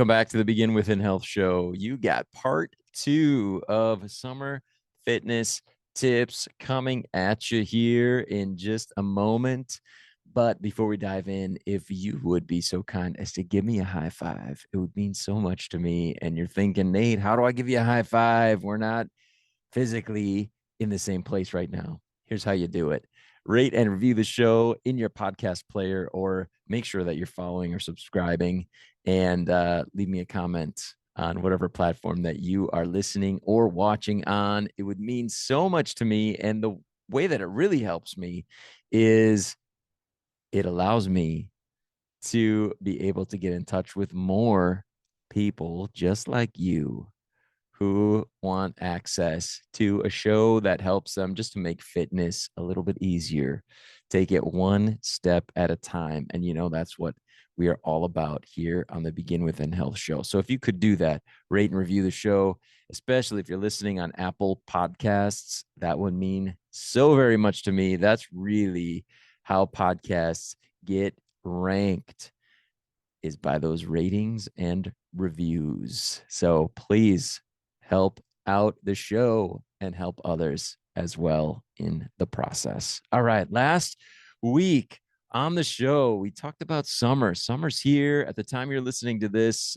Come back to the Begin Within Health show. You got part two of summer fitness tips coming at you here in just a moment. But before we dive in, if you would be so kind as to give me a high five, it would mean so much to me. And you're thinking, Nate, how do I give you a high five? We're not physically in the same place right now. Here's how you do it: rate and review the show in your podcast player, or make sure that you're following or subscribing, and leave me a comment on whatever platform that you are listening or watching on. It would mean so much to me. And the way that it really helps me is it allows me to be able to get in touch with more people just like you who want access to a show that helps them just to make fitness a little bit easier. Take it one step at a time. And that's what we are all about here on the Begin Within Health show. So if you could do that, rate and review the show, especially if you're listening on Apple Podcasts, that would mean so very much to me. That's really how podcasts get ranked, is by those ratings and reviews. So please help out the show and help others as well in the process. All right. Last week on the show, we talked about summer. Summer's here at the time you're listening to this,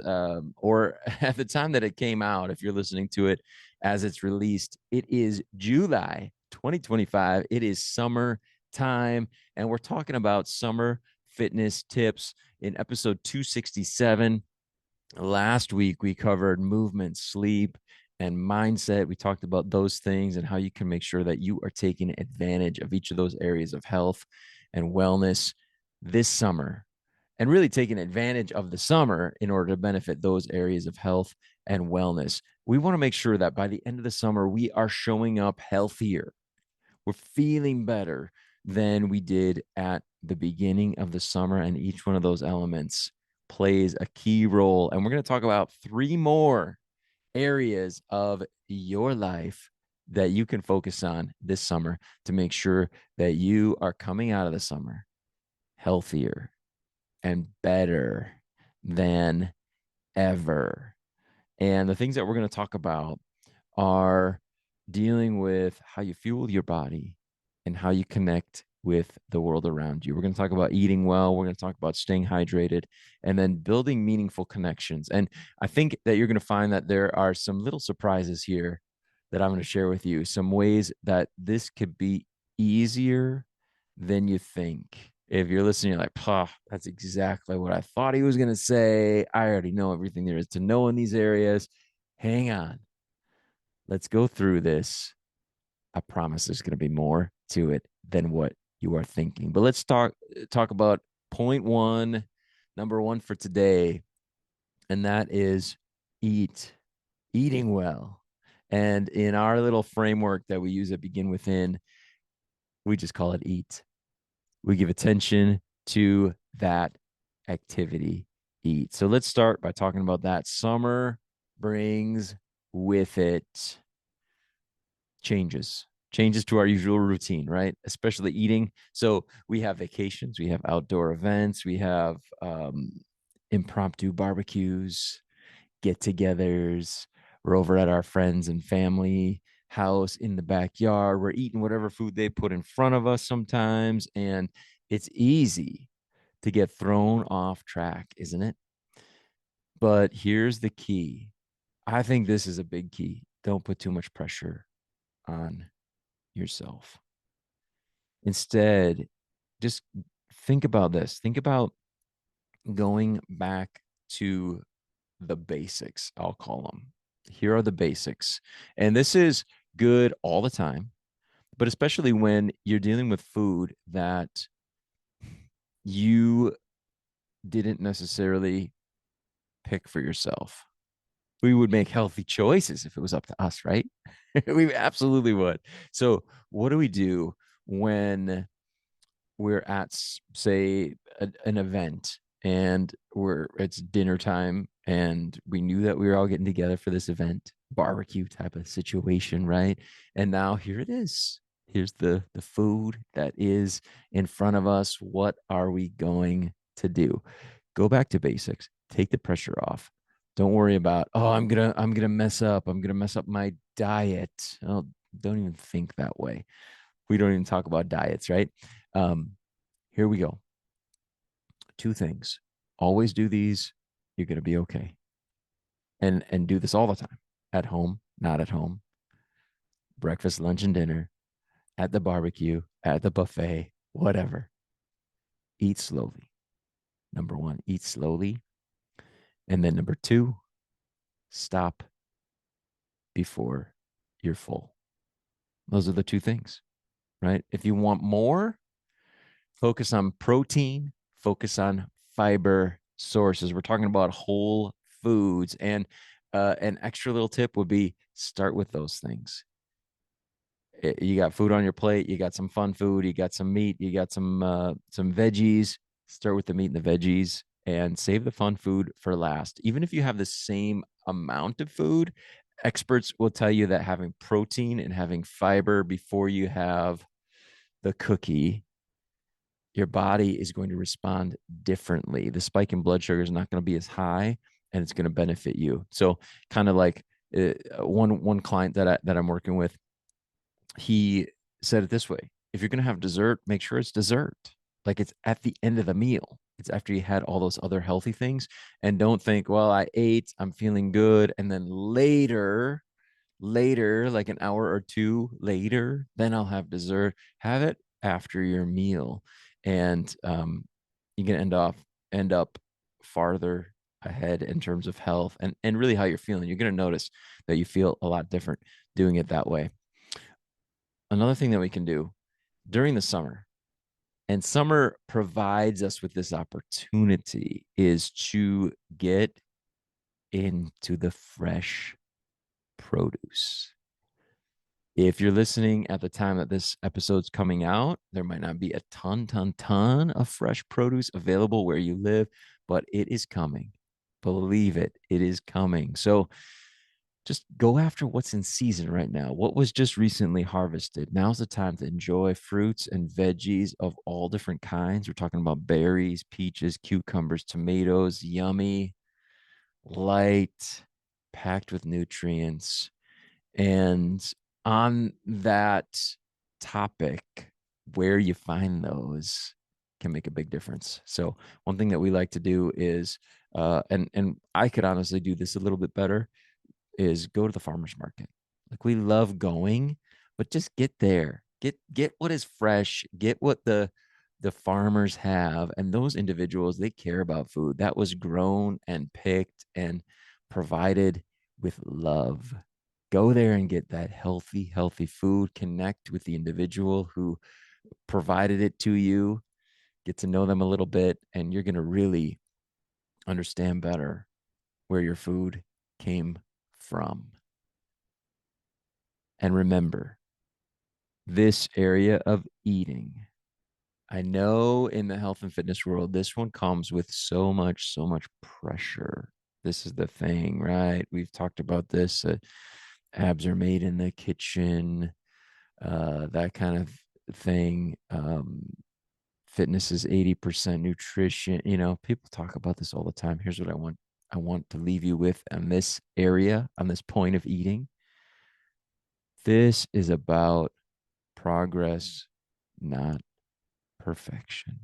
or at the time that it came out, if you're listening to it as it's released. It is July 2025. It is summer time, and we're talking about summer fitness tips in episode 267. Last week, we covered movement, sleep, and mindset. We talked about those things and how you can make sure that you are taking advantage of each of those areas of health and wellness this summer, and really taking advantage of the summer in order to benefit those areas of health and wellness. We want to make sure that by the end of the summer, we are showing up healthier. We're feeling better than we did at the beginning of the summer. And each one of those elements plays a key role. And we're going to talk about three more areas of your life that you can focus on this summer to make sure that you are coming out of the summer healthier and better than ever. And the things that we're going to talk about are dealing with how you fuel your body and how you connect with the world around you. We're going to talk about eating well. We're going to talk about staying hydrated, and then building meaningful connections. And I think that you're going to find that there are some little surprises here that I'm going to share with you, some ways that this could be easier than you think. If you're listening, you're like, that's exactly what I thought he was going to say. I already know everything there is to know in these areas. Hang on. Let's go through this. I promise there's going to be more to it than what you are thinking. But let's talk about point one, number one for today, and that is eating well. And in our little framework that we use at Begin Within, we just call it eat. We give attention to that activity, eat. So let's start by talking about that. Summer brings with it changes to our usual routine, right? Especially eating. So we have vacations, we have outdoor events, we have impromptu barbecues, get-togethers. We're over at our friends and family house in the backyard. We're eating whatever food they put in front of us sometimes, and it's easy to get thrown off track, isn't it? But here's the key. I think this is a big key. Don't put too much pressure on yourself. Instead, just think about this. Think about going back to the basics, I'll call them. Here are the basics. And this is good all the time, but especially when you're dealing with food that you didn't necessarily pick for yourself. We would make healthy choices if it was up to us, right? We absolutely would. So, what do we do when we're at, say, an event, and it's dinner time, and we knew that we were all getting together for this event, barbecue type of situation, right? And now here it is. Here's the food that is in front of us. What are we going to do? Go back to basics. Take the pressure off. Don't worry about, oh, I'm gonna mess up. I'm gonna mess up my diet. Oh, don't even think that way. We don't even talk about diets, right? Um, Here we go. Two things. Always do these. You're gonna be okay. And do this all the time. At home, not at home. Breakfast, lunch, and dinner. At the barbecue, at the buffet, whatever. Eat slowly. Number one, eat slowly. And then number two, stop before you're full. Those are the two things, right? If you want more, focus on protein, focus on fiber sources. We're talking about whole foods. And an extra little tip would be start with those things. You got food on your plate, you got some fun food, you got some meat, you got some veggies. Start with the meat and the veggies and save the fun food for last. Even if you have the same amount of food, experts will tell you that having protein and having fiber before you have the cookie, your body is going to respond differently. The spike in blood sugar is not going to be as high, and it's going to benefit you. So, kind of like one client that I'm working with, he said it this way: if you're going to have dessert, make sure it's dessert. Like it's at the end of the meal. It's after you had all those other healthy things. And don't think, well, I ate, I'm feeling good. And then later, like an hour or two later, then I'll have dessert. Have it after your meal. And you can end up farther ahead in terms of health and really how you're feeling. You're going to notice that you feel a lot different doing it that way. Another thing that we can do during the summer, and summer provides us with this opportunity, is to get into the fresh produce. If you're listening at the time that this episode's coming out, there might not be a ton of fresh produce available where you live, but it is coming. Believe it, it is coming. So just go after what's in season right now. What was just recently harvested? Now's the time to enjoy fruits and veggies of all different kinds. We're talking about berries, peaches, cucumbers, tomatoes, yummy, light, packed with nutrients. And on that topic, where you find those can make a big difference. So one thing that we like to do is, and I could honestly do this a little bit better, is go to the farmers market. Like we love going, but just get there. Get what is fresh, get what the farmers have, and those individuals, they care about food that was grown and picked and provided with love. Go there and get that healthy food. Connect with the individual who provided it to you. Get to know them a little bit, and you're going to really understand better where your food came from. And remember, this area of eating, I know in the health and fitness world, this one comes with so much pressure. This is the thing, right? We've talked about this. Abs are made in the kitchen, that kind of thing. Fitness is 80% nutrition. You know, people talk about this all the time. Here's what I want. I want to leave you with on this area, on this point of eating. This is about progress, not perfection.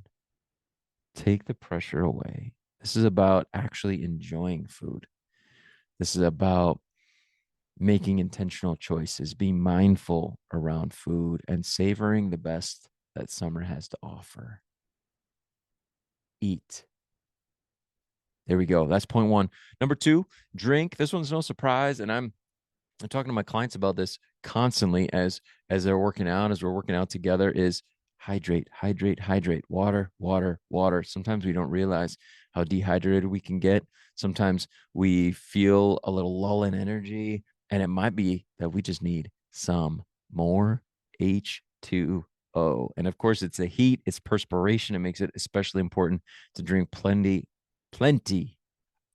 Take the pressure away. This is about actually enjoying food. This is about making intentional choices, being mindful around food, and savoring the best that summer has to offer. Eat. There we go. That's point one. Number two, drink. This one's no surprise. And I'm talking to my clients about this constantly as they're working out, as we're working out together, is hydrate, water. Sometimes we don't realize how dehydrated we can get. Sometimes we feel a little lull in energy, and it might be that we just need some more H2O. And of course, it's the heat, it's perspiration. It makes it especially important to drink plenty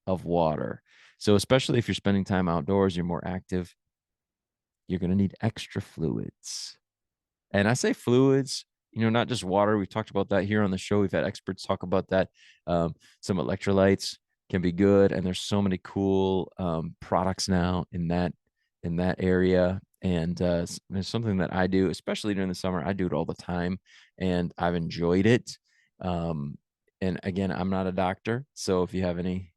of water. So, especially if you're spending time outdoors, you're more active, you're going to need extra fluids. And I say fluids, not just water. We've talked about that here on the show. We've had experts talk about that. Some electrolytes, can be good. And there's so many cool products now in that area. And it's something that I do, especially during the summer. I do it all the time, and I've enjoyed it. Um, and again, I'm not a doctor, so if you have any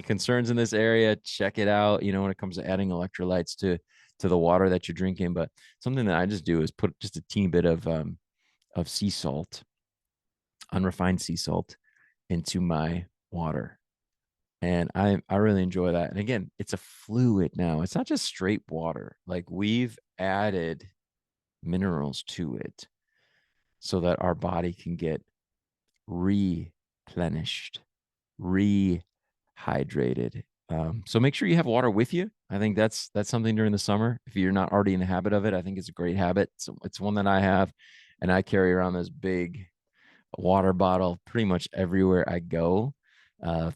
concerns in this area, check it out. You know, when it comes to adding electrolytes to the water that you're drinking, but something that I just do is put just a teeny bit of sea salt, unrefined sea salt, into my water. And I really enjoy that. And again, it's a fluid now. It's not just straight water. Like we've added minerals to it so that our body can get replenished, rehydrated. So make sure you have water with you. I think that's something during the summer. If you're not already in the habit of it, I think it's a great habit. So it's one that I have, and I carry around this big water bottle pretty much everywhere I go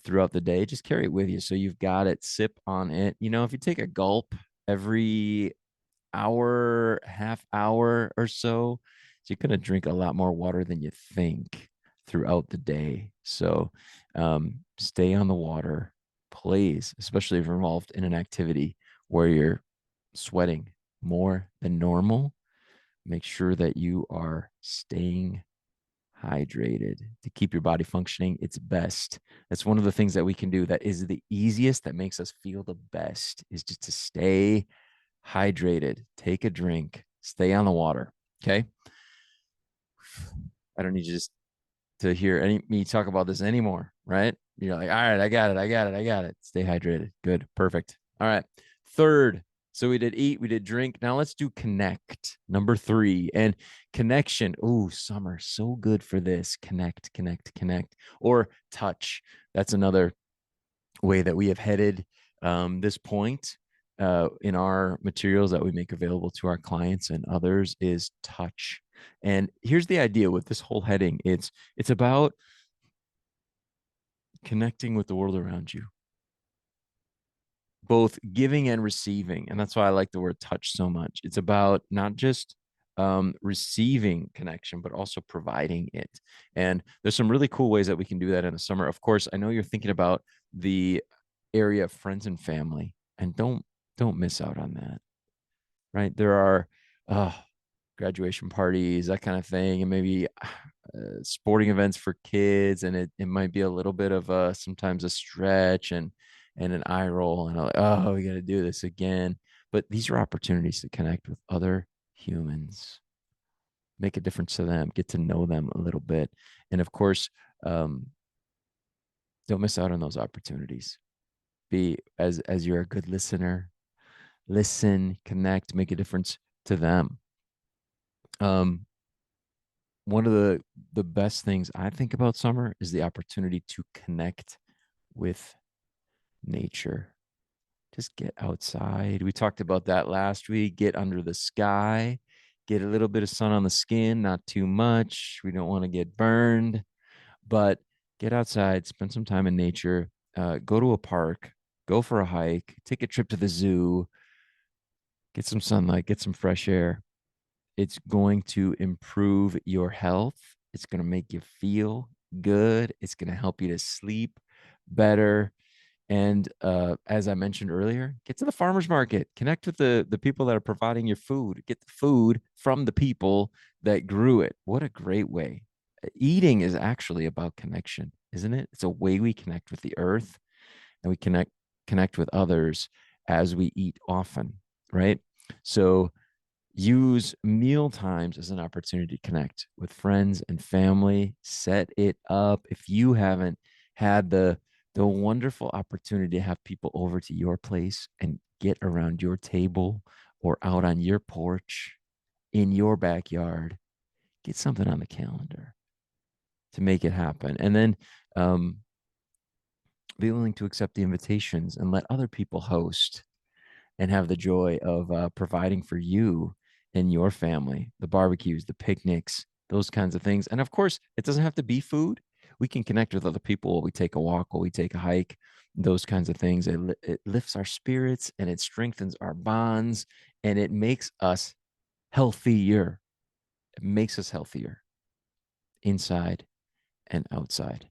throughout the day. Just carry it with you. So you've got it, sip on it. You know, if you take a gulp every hour, half hour or so, you're going to drink a lot more water than you think throughout the day. So stay on the water, please, especially if you're involved in an activity where you're sweating more than normal. Make sure that you are staying hydrated to keep your body functioning its best. That's one of the things that we can do that is the easiest, that makes us feel the best, is just to stay hydrated. Take a drink, stay on the water. Okay. I don't need you to hear me talk about this anymore, right? You're like, all right, I got it. I got it. I got it. Stay hydrated. Good. Perfect. All right. Third. So we did eat, we did drink. Now let's do connect. Number 3. And connection. Oh, summer. So good for this. Connect, connect, connect. Or touch. That's another way that we have headed this point in our materials that we make available to our clients and others is touch. And here's the idea with this whole heading. It's about connecting with the world around you, both giving and receiving. And that's why I like the word touch so much. It's about not just receiving connection, but also providing it. And there's some really cool ways that we can do that in the summer. Of course, I know you're thinking about the area of friends and family, and don't miss out on that. Right? There are uh, graduation parties, that kind of thing, and maybe sporting events for kids, and it might be a little bit of a sometimes a stretch and an eye roll, and like, oh, we got to do this again. But these are opportunities to connect with other humans, make a difference to them, get to know them a little bit, and of course, um, don't miss out on those opportunities. Be as you're a good listener, listen, connect, make a difference to them. Um, One of the best things I think about summer is the opportunity to connect with nature. Just get outside. We talked about that last week. Get under the sky, get a little bit of sun on the skin, not too much. We don't want to get burned, but get outside, spend some time in nature, go to a park, go for a hike, take a trip to the zoo, get some sunlight, get some fresh air. It's going to improve your health. It's going to make you feel good. It's going to help you to sleep better. And as I mentioned earlier, get to the farmer's market, connect with the people that are providing your food, get the food from the people that grew it. What a great way. Eating is actually about connection, isn't it? It's a way we connect with the earth, and we connect with others as we eat often, right? So use meal times as an opportunity to connect with friends and family. Set it up. If you haven't had the wonderful opportunity to have people over to your place and get around your table or out on your porch in your backyard, get something on the calendar to make it happen. And then um, be willing to accept the invitations and let other people host and have the joy of providing for you and your family, the barbecues, the picnics, those kinds of things. And of course, it doesn't have to be food. We can connect with other people while we take a walk, while we take a hike, those kinds of things. It lifts our spirits and it strengthens our bonds and it makes us healthier. It makes us healthier inside and outside.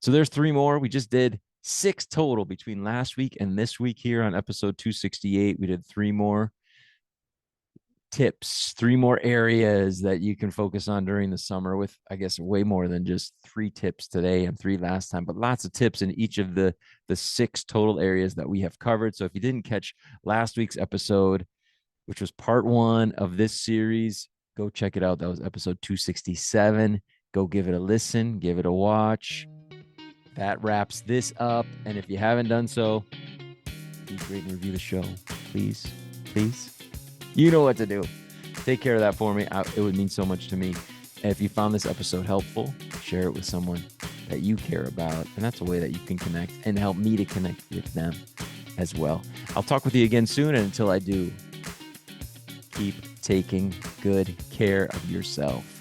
So there's 3 more. We just did 6 total between last week and this week here on episode 268. We did 3 more tips, 3 more areas that you can focus on during the summer, with, I guess, way more than just 3 tips today and 3 last time, but lots of tips in each of the 6 total areas that we have covered. So if you didn't catch last week's episode, which was part 1 of this series, go check it out. That was episode 267. Go give it a listen, give it a watch. That wraps this up. And if you haven't done so, please rate and review the show. Please, please. You know what to do. Take care of that for me. It would mean so much to me. And if you found this episode helpful, share it with someone that you care about. And that's a way that you can connect and help me to connect with them as well. I'll talk with you again soon. And until I do, keep taking good care of yourself.